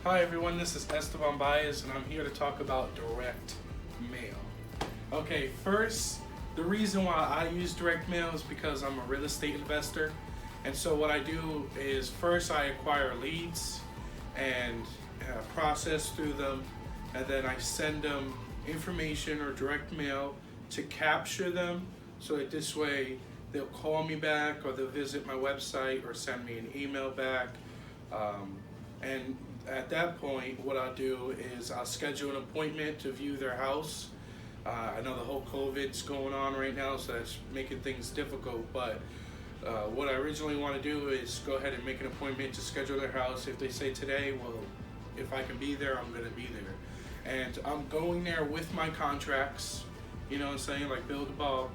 Hi everyone, this is Esteban Baez and I'm here to talk about direct mail. Okay, first, the reason why I use direct mail is because I'm a real estate investor. And so what I do is first I acquire leads and process through them, and then I send them information or direct mail to capture them so that this way they'll call me back or they'll visit my website or send me an email back. And at that point, what I'll do is I'll schedule an appointment to view their house. I know the whole COVID's going on right now, so that's making things difficult, but what I originally want to do is go ahead and make an appointment to schedule their house. If they say today, well, if I can be there, I'm going to be there. And I'm going there with my contracts, you know what I'm saying, like Bill DeBall,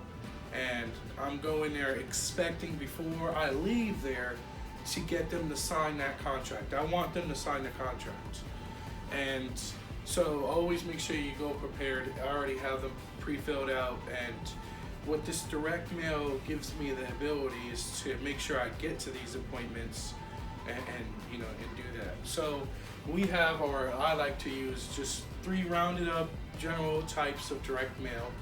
and I'm going there expecting before I leave there to get them to sign that contract. I want them to sign the contract. And so always make sure you go prepared. I already have them pre-filled out, and what this direct mail gives me the ability is to make sure I get to these appointments and do that. So we have, or I like to use, just 3 rounded up general types of direct mail,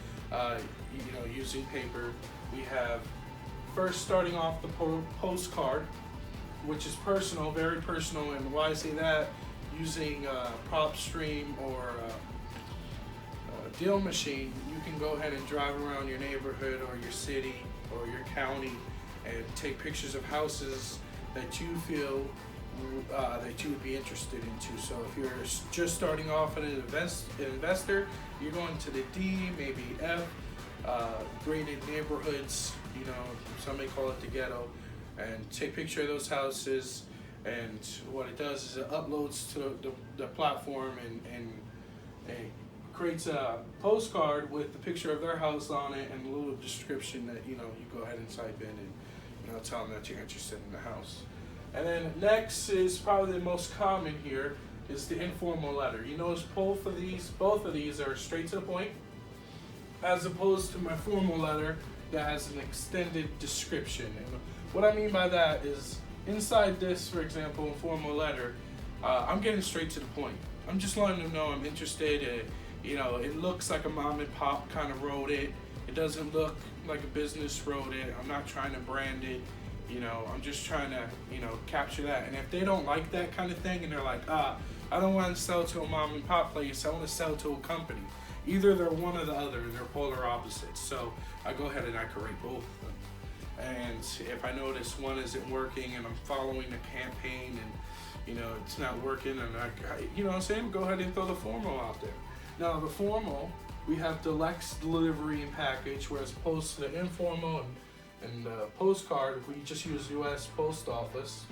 using paper. We have, first starting off, the postcard, which is personal, very personal. And why I say that, using PropStream or Deal Machine, you can go ahead and drive around your neighborhood or your city or your county and take pictures of houses that you feel that you would be interested into. So if you're just starting off as an investor, you're going to the D, maybe F, graded neighborhoods, some may call it the ghetto, and take a picture of those houses. And what it does is it uploads to the platform and creates a postcard with the picture of their house on it and a little description that you go ahead and type in and tell them that you're interested in the house. And then next is probably the most common here is the informal letter. You notice both of these are straight to the point, as opposed to my formal letter that has an extended description. And what I mean by that is, inside this, for example, informal letter, I'm getting straight to the point. I'm just letting them know I'm interested. It looks like a mom and pop kind of wrote it. It doesn't look like a business wrote it. I'm not trying to brand it. I'm just trying to, capture that. And if they don't like that kind of thing and they're like, I don't want to sell to a mom and pop place, I want to sell to a company. Either they're one or the other, they're polar opposites. So I go ahead and I correct both of them. And if I notice one isn't working and I'm following the campaign and, it's not working, and go ahead and throw the formal out there. Now the formal, we have deluxe delivery and package, whereas opposed to the informal and postcard, we just use U.S. Post Office.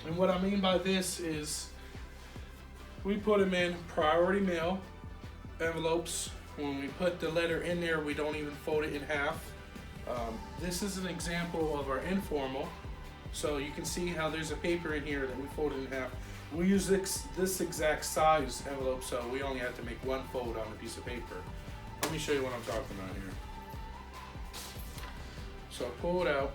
And what I mean by this is we put them in priority mail envelopes. When we put the letter in there, we don't even fold it in half. This is an example of our informal. So you can see how there's a paper in here that we folded in half. We use this exact size envelope, so we only have to make one fold on a piece of paper. Let me show you what I'm talking about here. So I pull it out,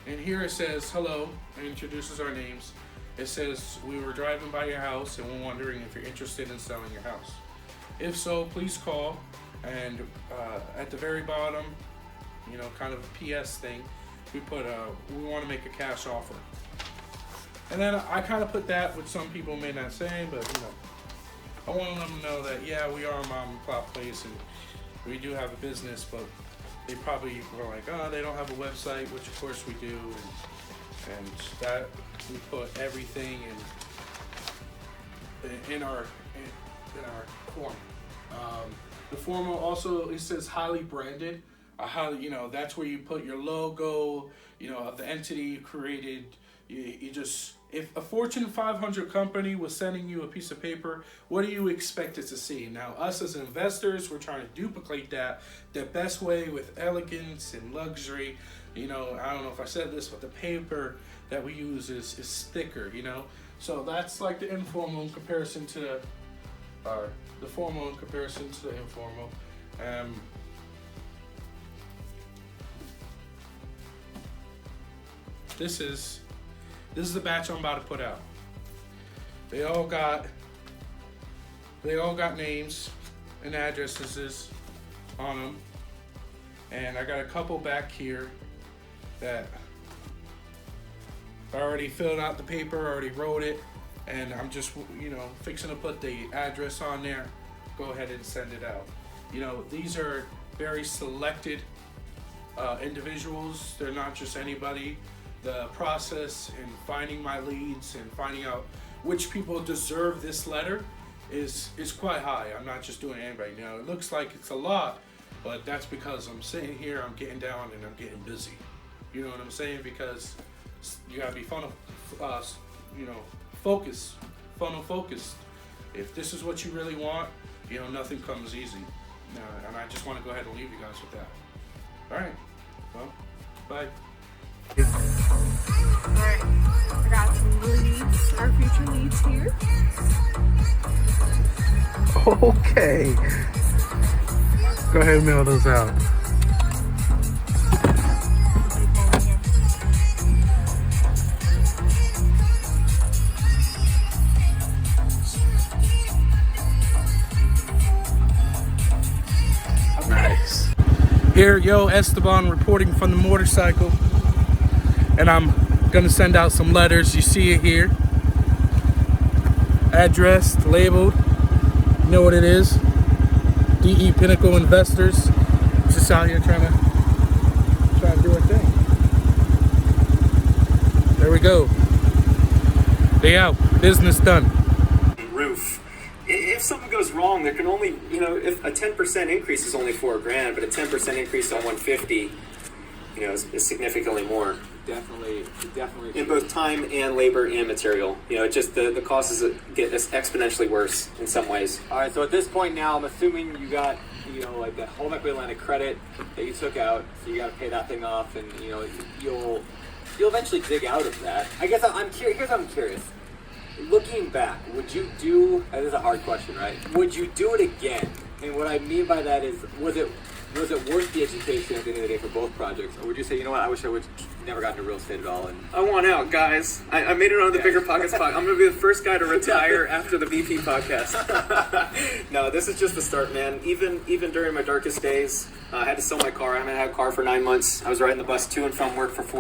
and here it says, hello, it introduces our names. It says, we were driving by your house and we're wondering if you're interested in selling your house. If so, please call. And at the very bottom, kind of a PS thing, we put, we want to make a cash offer. And then I kind of put that, which some people may not say, but I want them to know that, yeah, we are a mom and pop place and we do have a business, but they probably were like, they don't have a website, which of course we do, and that we put everything in our form. The formal also, it says highly branded. That's where you put your logo, of the entity you created. You just, if a Fortune 500 company was sending you a piece of paper, what do you expect it to see? Now, us as investors, we're trying to duplicate that the best way with elegance and luxury. I don't know if I said this, but the paper that we use is thicker, So that's like the informal in comparison to the formal in comparison to the informal. This is This is the batch I'm about to put out. They all got names and addresses on them. And I got a couple back here that I already filled out the paper, already wrote it, and I'm just, fixing to put the address on there. Go ahead and send it out. These are very selected individuals. They're not just anybody. The process in finding my leads and finding out which people deserve this letter is quite high. I'm not just doing anybody. Now, it looks like it's a lot, but that's because I'm sitting here, I'm getting down, and I'm getting busy. You know what I'm saying? Because you gotta be focused. If this is what you really want, nothing comes easy. And I just want to go ahead and leave you guys with that. All right. Well, bye. Alright, I got some new leads, our future leads here. Okay. Go ahead and mail those out. Nice. Here, Esteban reporting from the motorcycle. And I'm gonna send out some letters. You see it here. Addressed, labeled. You know what it is. DE Pinnacle Investors. Just out here trying to do a thing. There we go. They out. Business done. Roof. If something goes wrong, there can only, if a 10% increase is only $4,000, but a 10% increase on 150, is significantly more. Definitely. In both time and labor and material. Just the costs get exponentially worse in some ways. All right, so at this point now, I'm assuming you got, like that home equity line of credit that you took out, so you got to pay that thing off, and you'll eventually dig out of that. I guess I'm curious. Here's what I'm curious. Looking back, would you do? This is a hard question, right? Would you do it again? And what I mean by that is, was it worth the education at the end of the day for both projects? Or would you say, I wish I would never gotten into real estate at all? And I want out, guys. I made it on the Bigger Pockets podcast. I'm going to be the first guy to retire after the BP podcast. No, this is just the start, man. Even during my darkest days, I had to sell my car. I haven't had a car for 9 months. I was riding the bus to and from work for 4